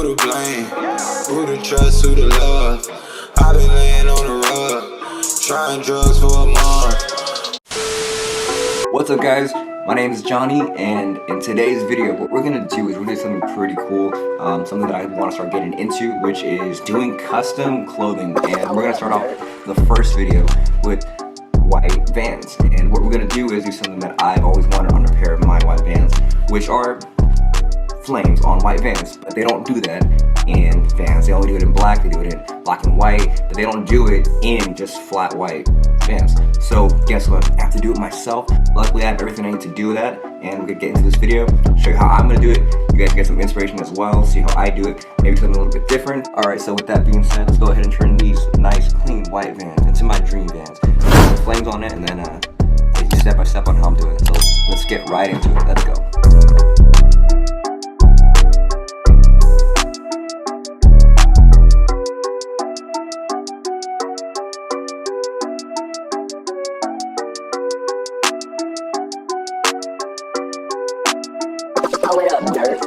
Who to blame? Who to trust? Who to love? I've been laying on the rug, trying drugs for a month. What's up, guys? My name is Johnny, and in today's video, what we're gonna do is we're gonna do something pretty cool, something that I want to start getting into, which is doing custom clothing. And we're gonna start off the first video with white Vans. And what we're gonna do is do something that I've always wanted on a pair of my white Vans, which are flames on white Vans. But they don't do that in Vans. They only do it in black. They do it in black and white, but they don't do it in just flat white Vans. So guess what? I have to do it myself. Luckily, I have everything I need to do that, and we're gonna get into this video, show you how I'm gonna do it. You guys can get some inspiration as well, see how I do it, maybe something a little bit different. All right, so with that being said, let's go ahead and turn these nice, clean white Vans into my dream Vans. Put flames on it, and then take you step by step on how I'm doing it. So let's get right into it. Let's go. Throw it up, dirt.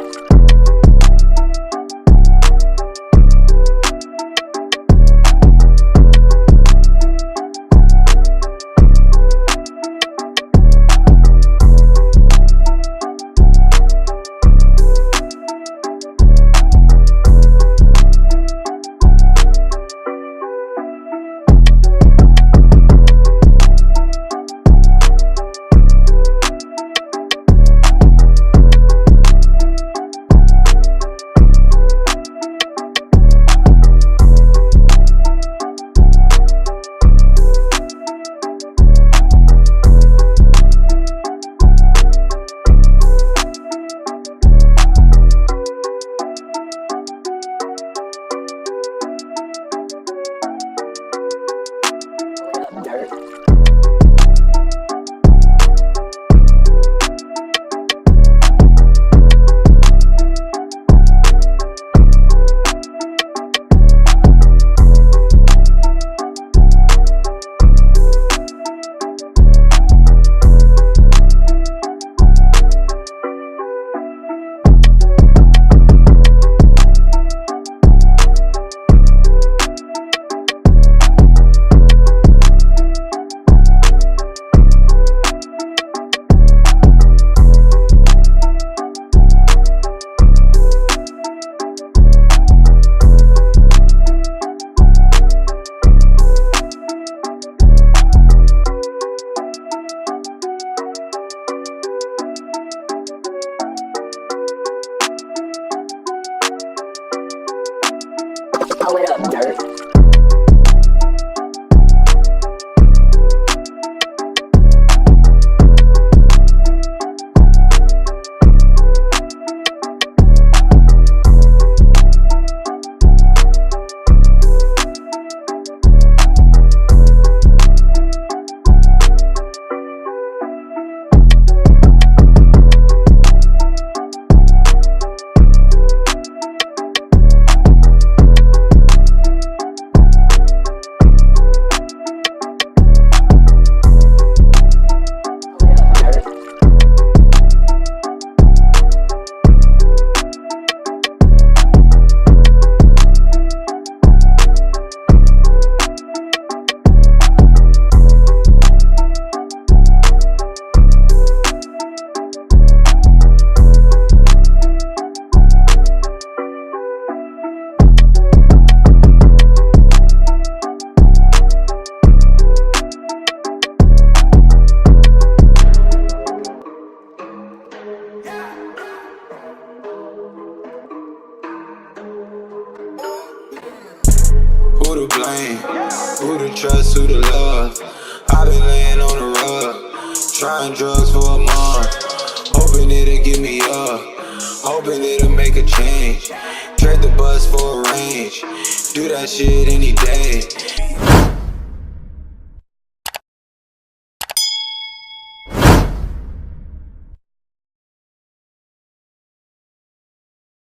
Dirt. Throw it up, dirt. Who to blame? Who to trust? Who to love? I've been laying on the rug, trying drugs for a month. Hoping it'll get me up, hoping it'll make a change. Trade the bus for a range, do that shit any day.